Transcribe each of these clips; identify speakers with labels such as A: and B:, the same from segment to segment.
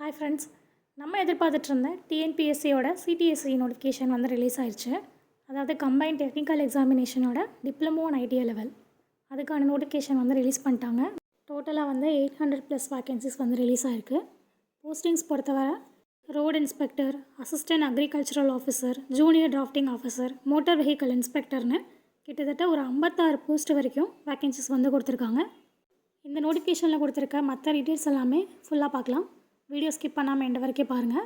A: Hi friends, நம்ம எதிர்பார்த்துட்டு இருந்த டிஎன்பிஎஸ்சியோட சிடிஎஸ்சி நோட்டிஃபிகேஷன் வந்து ரிலீஸ் ஆயிடுச்சு. அதாவது கம்பைன்ட் டெக்னிக்கல் எக்ஸாமினேஷனோட டிப்ளமோ அண்ட் ஐடிஐ லெவல் அதுக்கான நோட்டிஃபிகேஷன் வந்து ரிலீஸ் பண்ணிட்டாங்க. டோட்டலாக வந்து 800+ வேக்கன்சிஸ் வந்து ரிலீஸ் ஆகிருக்கு. போஸ்டிங்ஸ் பொறுத்தவரை road inspector, assistant agricultural officer, junior drafting officer, motor vehicle இன்ஸ்பெக்டர்னு கிட்டத்தட்ட ஒரு 56 போஸ்ட் வரைக்கும் வேக்கன்சிஸ் வந்து கொடுத்துருக்காங்க. இந்த நோட்டிஃபிகேஷனில் கொடுத்துருக்க மற்ற டீட்டெயில்ஸ் எல்லாமே ஃபுல்லாக பார்க்கலாம். வீடியோ ஸ்கிப் பண்ணாமல் எண்ட் வரைக்கும் பாருங்கள்.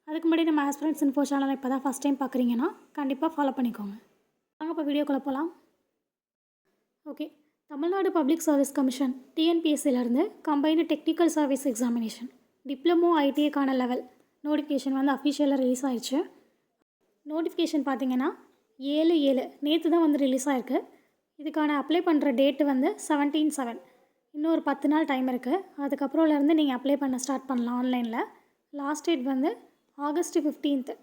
A: அதுக்கு முன்னாடி நம்ம ஆஸ்பிரன்ட்ஸ் இன்ஃபோ சேனலை இப்போ தான் ஃபஸ்ட் டைம் பார்க்குறீங்கன்னா கண்டிப்பாக ஃபாலோ பண்ணிக்கோங்க. வாங்க இப்போ வீடியோக்குள்ளே போகலாம். Okay, Tamil Nadu public service commission டிஎன்பிஎஸ்சிலேருந்து combined technical service examination diploma ஐடிஐக்கான லெவல் நோட்டிஃபிகேஷன் வந்து அஃபிஷியலாக ரிலீஸ் ஆயிடுச்சு. நோட்டிஃபிகேஷன் பார்த்தீங்கன்னா 7/7 நேற்று தான் வந்து ரிலீஸ் ஆகிருக்கு. இதுக்கான அப்ளை பண்ணுற டேட்டு வந்து 17/7. இன்னும் ஒரு 10 நாள் டைம் இருக்குது. அதுக்கப்புறம்லேருந்து நீங்கள் அப்ளை பண்ண ஸ்டார்ட் பண்ணலாம் ஆன்லைனில். லாஸ்ட் டேட் வந்து August 15.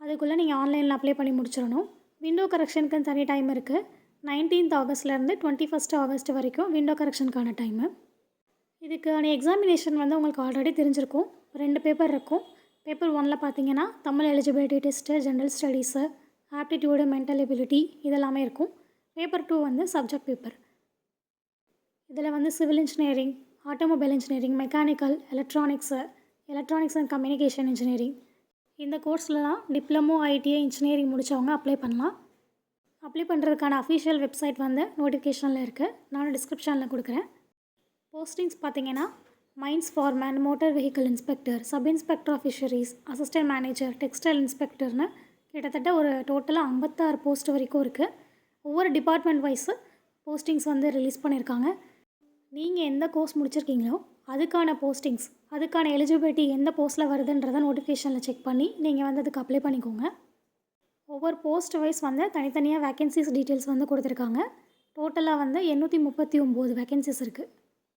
A: அதுக்குள்ளே நீங்கள் ஆன்லைனில் அப்ளை பண்ணி முடிச்சிடணும். விண்டோ கரெக்ஷனுக்குன்னு தனி டைம் இருக்குது. 19th Augustலேருந்து 21st August வரைக்கும் விண்டோ கரெக்ஷனுக்கான டைமு. இதுக்கான எக்ஸாமினேஷன் வந்து உங்களுக்கு ஆல்ரெடி தெரிஞ்சிருக்கும். 2 பேப்பர் இருக்கும். பேப்பர் 1ல் பார்த்தீங்கன்னா Tamil eligibility test, general studies, aptitude, mental ability இதெல்லாமே இருக்கும். பேப்பர் 2 வந்து சப்ஜெக்ட் பேப்பர். இதில் வந்து civil engineering, automobile engineering, mechanical, electronics and communication engineering இந்த கோர்ஸ்லாம் டிப்ளமோ ஐடிஐ இன்ஜினியரிங் முடித்தவங்க அப்ளை பண்ணலாம். அப்ளை பண்ணுறதுக்கான அஃபிஷியல் வெப்சைட் வந்து நோட்டிஃபிகேஷனில் இருக்குது. நானும் டிஸ்கிரிப்ஷனில் கொடுக்குறேன். போஸ்டிங்ஸ் பார்த்தீங்கன்னா mines foreman, motor vehicle inspector, sub inspector of fisheries, assistant manager, textile இன்ஸ்பெக்டர்னு கிட்டத்தட்ட ஒரு டோட்டலாக 56 போஸ்ட் வரைக்கும் இருக்குது. ஒவ்வொரு டிபார்ட்மெண்ட் வைஸு போஸ்டிங்ஸ் வந்து ரிலீஸ் பண்ணியிருக்காங்க. நீங்கள் எந்த கோர்ஸ் முடிச்சிருக்கீங்களோ அதுக்கான போஸ்டிங்ஸ், அதுக்கான எலிஜிபிலிட்டி எந்த போஸ்ட்டில் வருதுன்றதை நோட்டிஃபிகேஷனில் செக் பண்ணி நீங்கள் வந்து அதுக்கு அப்ளை பண்ணிக்கோங்க. ஒவ்வொரு போஸ்ட் வைஸ் வந்து தனித்தனியாக வேக்கன்சிஸ் டீட்டெயில்ஸ் வந்து கொடுத்துருக்காங்க. டோட்டலாக வந்து 839 வேக்கன்சிஸ் இருக்குது.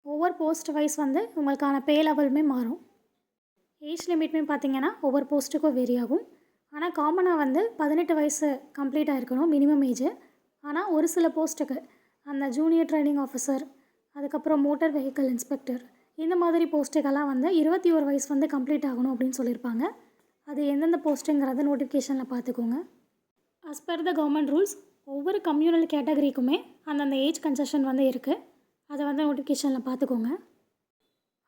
A: ஒவ்வொரு போஸ்ட் வைஸ் வந்து உங்களுக்கான பே லெவலுமே மாறும். ஏஜ் லிமிட்மே பார்த்திங்கன்னா ஒவ்வொரு போஸ்ட்டுக்கும் வேரி ஆகும். ஆனால் காமனாக வந்து 18 வயசு கம்ப்ளீட் ஆகிருக்கணும் மினிமம் ஏஜ். ஆனால் ஒரு சில போஸ்ட்டுக்கு அந்த ஜூனியர் ட்ரைனிங் ஆஃபீஸர், அதுக்கப்புறம் மோட்டார் வெஹிக்கல் இன்ஸ்பெக்டர் இந்த மாதிரி போஸ்ட்டுக்கெல்லாம் வந்து 21 வயசு வந்து கம்ப்ளீட் ஆகணும் அப்படின்னு சொல்லியிருப்பாங்க. அது எந்தெந்த போஸ்ட்டுங்கிறத நோட்டிஃபிகேஷனில் பார்த்துக்கோங்க. As per the government rules ஒவ்வொரு கம்யூனல் கேட்டகரிக்குமே அந்தந்த ஏஜ் கன்செஷன் வந்து இருக்குது. அதை வந்து நோட்டிஃபிகேஷனில் பார்த்துக்கோங்க.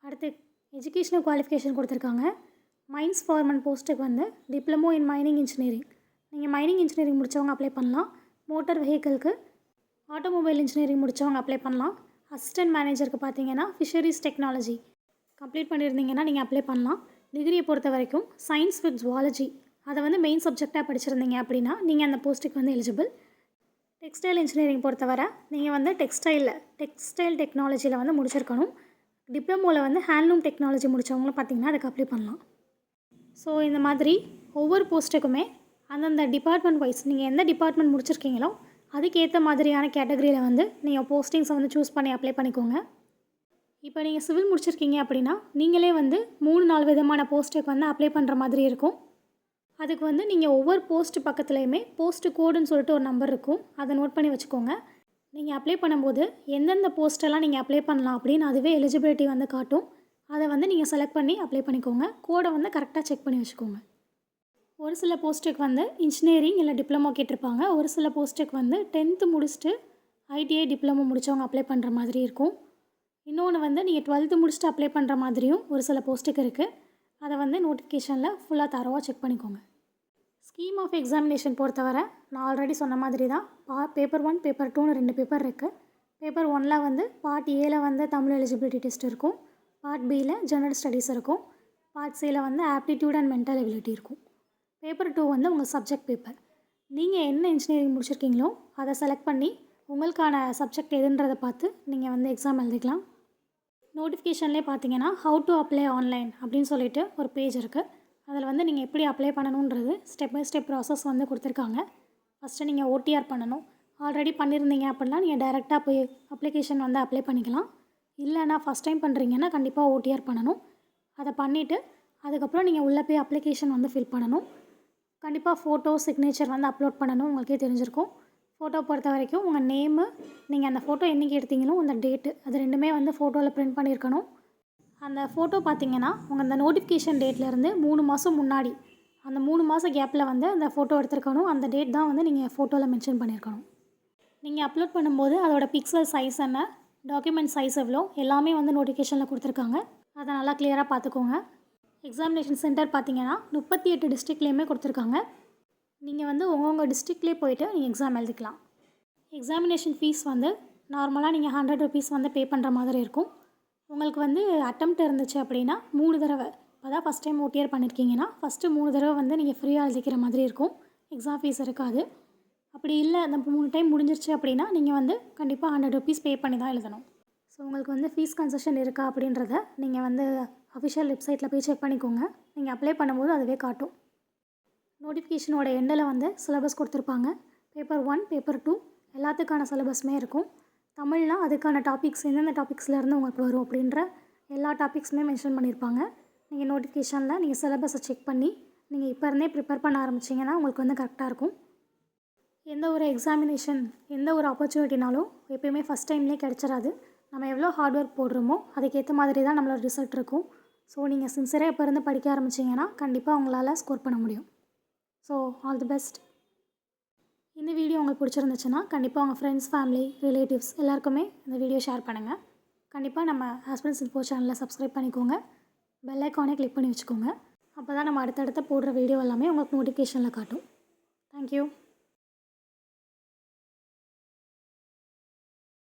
A: அடுத்து எஜுகேஷனல் குவாலிஃபிகேஷன் கொடுத்துருக்காங்க. மைன்ஸ் ஃபார்மன் போஸ்ட்டுக்கு வந்து டிப்ளமோ இன் மைனிங் இன்ஜினியரிங், நீங்கள் மைனிங் இன்ஜினியரிங் முடித்தவங்க அப்ளை பண்ணலாம். மோட்டார் வெஹிக்கலுக்கு ஆட்டோமொபைல் இன்ஜினியரிங் முடித்தவங்க அப்ளை பண்ணலாம். அசிஸ்டன்ட் மேனேஜருக்கு பார்த்தீங்கன்னா ஃபிஷரிஸ் டெக்னாலஜி கம்ப்ளீட் பண்ணியிருந்தீங்கன்னா நீங்கள் அப்ளை பண்ணலாம். டிகிரியை பொறுத்த வரைக்கும் சயின்ஸ் வித் ஜுவாலஜி அதை வந்து மெயின் சப்ஜெக்டாக படிச்சிருந்தீங்க அப்படின்னா நீங்கள் அந்த போஸ்ட்டுக்கு வந்து எலிஜிபிள். டெக்ஸ்டைல் இன்ஜினியரிங் பொறுத்தவரை நீங்கள் வந்து டெக்ஸ்டைல் டெக்னாலஜியில் வந்து முடிச்சிருக்கணும். டிப்ளமோவில் வந்து ஹேண்ட்லூம் டெக்னாலஜி முடித்தவங்களும் பார்த்தீங்கன்னா அதுக்கு அப்ளை பண்ணலாம். ஸோ இந்த மாதிரி ஒவ்வொரு போஸ்ட்டுக்குமே அந்தந்த டிபார்ட்மெண்ட் வைஸ் நீங்கள் எந்த டிபார்ட்மெண்ட் முடிச்சிருக்கீங்களோ அதுக்கேற்ற மாதிரியான கேட்டகரியில் வந்து நீங்கள் போஸ்டிங்ஸை வந்து சூஸ் பண்ணி அப்ளை பண்ணிக்கோங்க. இப்போ நீங்கள் சிவில் முடிச்சிருக்கீங்க அப்படின்னா நீங்களே வந்து 3-4 விதமான போஸ்ட்டுக்கு வந்து அப்ளை பண்ணுற மாதிரி இருக்கும். அதுக்கு வந்து நீங்கள் ஒவ்வொரு போஸ்ட் பக்கத்துலேயுமே போஸ்ட்டு கோடுன்னு சொல்லிட்டு ஒரு நம்பர் இருக்கும். அதை நோட் பண்ணி வச்சுக்கோங்க. நீங்கள் அப்ளை பண்ணும்போது எந்தெந்த போஸ்ட்டெல்லாம் நீங்கள் அப்ளை பண்ணலாம் அப்படின்னு அதுவே எலிஜிபிலிட்டி வந்து காட்டும். அதை வந்து நீங்கள் செலக்ட் பண்ணி அப்ளை பண்ணிக்கோங்க. கோடை வந்து கரெக்டாக செக் பண்ணி வச்சுக்கோங்க. ஒரு சில போஸ்ட்டுக்கு வந்து இன்ஜினியரிங் இல்லை டிப்ளமோ கேட்டிருப்பாங்க. ஒரு சில போஸ்ட்டுக்கு வந்து 10th முடிச்சுட்டு ஐடிஐ டிப்ளமோ முடித்தவங்க அப்ளை பண்ணுற மாதிரி இருக்கும். இன்னொன்று வந்து நீங்கள் 12th முடிச்சுட்டு அப்ளை பண்ணுற மாதிரியும் ஒரு சில போஸ்ட்டுக்கு இருக்குது. அதை வந்து நோட்டிஃபிகேஷனில் ஃபுல்லாக தரவாக செக் பண்ணிக்கோங்க. ஸ்கீம் ஆஃப் எக்ஸாமினேஷன் பொறுத்தவரை நான் ஆல்ரெடி சொன்ன மாதிரி தான் பேப்பர் 1, பேப்பர் 2ன்னு 2 பேப்பர் இருக்குது. பேப்பர் 1ல் வந்து பார்ட் ஏல வந்து தமிழ் எலிஜிபிலிட்டி டெஸ்ட் இருக்கும். பார்ட் பியில் ஜெனரல் ஸ்டடீஸ் இருக்கும். பார்ட் சியில் வந்து ஆப்டிடியூட் அண்ட் மென்டல் எபிலிட்டி இருக்கும். பேப்பர் 2 வந்து உங்கள் சப்ஜெக்ட் பேப்பர். நீங்கள் என்ன இன்ஜினியரிங் முடிச்சிருக்கீங்களோ அதை செலக்ட் பண்ணி உங்களுக்கான சப்ஜெக்ட் எதுன்றதை பார்த்து நீங்கள் வந்து எக்ஸாம் எழுதிக்கலாம். நோட்டிஃபிகேஷன்லேயே பார்த்தீங்கன்னா ஹவு டு அப்ளை ஆன்லைன் அப்படின்னு சொல்லிட்டு ஒரு பேஜ் இருக்குது. அதில் வந்து நீங்கள் எப்படி அப்ளை பண்ணணுன்றது ஸ்டெப் பை ஸ்டெப் ப்ராசஸ் வந்து கொடுத்துருக்காங்க. ஃபஸ்ட்டு நீங்கள் ஓடிஆர் பண்ணணும். ஆல்ரெடி பண்ணியிருந்தீங்க அப்படின்னா நீங்கள் டைரெக்டாக போய் அப்ளிகேஷன் வந்து அப்ளை பண்ணிக்கலாம். இல்லைனா ஃபஸ்ட் டைம் பண்ணுறீங்கன்னா கண்டிப்பாக ஓடிஆர் பண்ணணும். அதை பண்ணிவிட்டு அதுக்கப்புறம் நீங்கள் உள்ளே போய் அப்ளிகேஷன் வந்து ஃபில் பண்ணணும். கண்டிப்பாக ஃபோட்டோ, சிக்னேச்சர் வந்து அப்லோட் பண்ணணும். உங்களுக்கே தெரிஞ்சிருக்கும். ஃபோட்டோ பொறுத்த வரைக்கும் உங்கள் நேமு, நீங்கள் அந்த ஃபோட்டோ என்றைக்கு எடுத்தீங்களோ அந்த டேட்டு அது 2மே வந்து ஃபோட்டோவில் பிரிண்ட் பண்ணியிருக்கணும். அந்த ஃபோட்டோ பார்த்தீங்கன்னா உங்கள் அந்த நோட்டிஃபிகேஷன் டேட்லேருந்து 3 மாதம் முன்னாடி அந்த 3 மாத கேப்பில் வந்து அந்த ஃபோட்டோ எடுத்துருக்கணும். அந்த டேட் தான் வந்து நீங்கள் ஃபோட்டோவில் மென்ஷன் பண்ணியிருக்கணும். நீங்கள் அப்லோட் பண்ணும்போது அதோட பிக்சல் சைஸ் என்ன, டாக்குமெண்ட் சைஸ் எவ்வளோ எல்லாமே வந்து நோட்டிஃபிகேஷனில் கொடுத்துருக்காங்க. அதை நல்லா கிளியராக பார்த்துக்கோங்க. எக்ஸாமினேஷன் சென்டர் பார்த்தீங்கன்னா 38 டிஸ்ட்ரிக்ட்லேயுமே கொடுத்துருக்காங்க. நீங்கள் வந்து உங்கள் டிஸ்ட்ரிக்ட்லேயே போய்ட்டு நீங்கள் எக்ஸாம் எழுதிக்கலாம். எக்ஸாமினேஷன் ஃபீஸ் வந்து நார்மலாக நீங்கள் 100 ருபீஸ் வந்து பே பண்ணுற மாதிரி இருக்கும். உங்களுக்கு வந்து அட்டெம்ப்ட் இருந்துச்சு அப்படின்னா 3 தடவை, அதான் ஃபஸ்ட் டைம் ஓடிஆர் பண்ணியிருக்கீங்கன்னா ஃபஸ்ட்டு 3 தடவை வந்து நீங்கள் ஃப்ரீயாக எழுதிக்கிற மாதிரி இருக்கும். எக்ஸாம் ஃபீஸ் இருக்காது. அப்படி இல்லை அந்த 3 டைம் முடிஞ்சிருச்சு அப்படின்னா நீங்கள் வந்து கண்டிப்பாக 100 ருபீஸ் பே பண்ணி தான் எழுதணும். ஸோ உங்களுக்கு வந்து ஃபீஸ் கன்செஷன் இருக்கா அப்படின்றத நீங்கள் வந்து அஃபிஷியல் வெப்சைட்டில் போய் செக் பண்ணிக்கோங்க. நீங்கள் அப்ளை பண்ணும்போது அதுவே காட்டும். நோட்டிஃபிகேஷனோட எண்டில் வந்து சிலபஸ் கொடுத்துருப்பாங்க. பேப்பர் 1, பேப்பர் 2 எல்லாத்துக்கான சிலபஸுமே இருக்கும். தமிழ்னால் அதுக்கான டாபிக்ஸ் எந்தெந்த டாபிக்ஸ்லேருந்து உங்களுக்கு வரும் அப்படின்ற எல்லா டாபிக்ஸுமே மென்ஷன் பண்ணியிருப்பாங்க. நீங்கள் நோட்டிஃபிகேஷனில் நீங்கள் சிலபஸை செக் பண்ணி நீங்கள் இப்போ இருந்தே ப்ரிப்பேர் பண்ண ஆரம்பிச்சிங்கன்னா உங்களுக்கு வந்து கரெக்டாக இருக்கும். எந்த ஒரு எக்ஸாமினேஷன், எந்த ஒரு ஆப்பர்ச்சுனிட்டினாலும் எப்போயுமே ஃபஸ்ட் டைம்லேயே கிடச்சிடாது. நம்ம எவ்வளோ ஹார்ட் ஒர்க் போடுறோமோ அதுக்கேற்ற மாதிரி தான் நம்மளோட ரிசல்ட் இருக்கும். ஸோ நீங்கள் சின்சியராக இப்போ இருந்து படிக்க ஆரம்பிச்சிங்கன்னா கண்டிப்பாக உங்களால் ஸ்கோர் பண்ண முடியும். So all the best. இந்த வீடியோ உங்களுக்கு பிடிச்சிருந்துச்சுன்னா கண்டிப்பாக உங்கள் ஃப்ரெண்ட்ஸ், ஃபேமிலி, ரிலேட்டிவ்ஸ் எல்லாருக்குமே இந்த வீடியோ ஷேர் பண்ணுங்கள். கண்டிப்பாக நம்ம ஆஸ்பிரன்ட்ஸ் இன்ஃபோ சேனலில் சப்ஸ்கிரைப் பண்ணிக்கோங்க. பெல் ஐக்கானே கிளிக் பண்ணி வச்சுக்கோங்க. அப்போ தான் நம்ம அடுத்தடுத்து போடுற வீடியோ எல்லாமே உங்களுக்கு நோட்டிஃபிகேஷனில் காட்டும். தேங்க்யூ.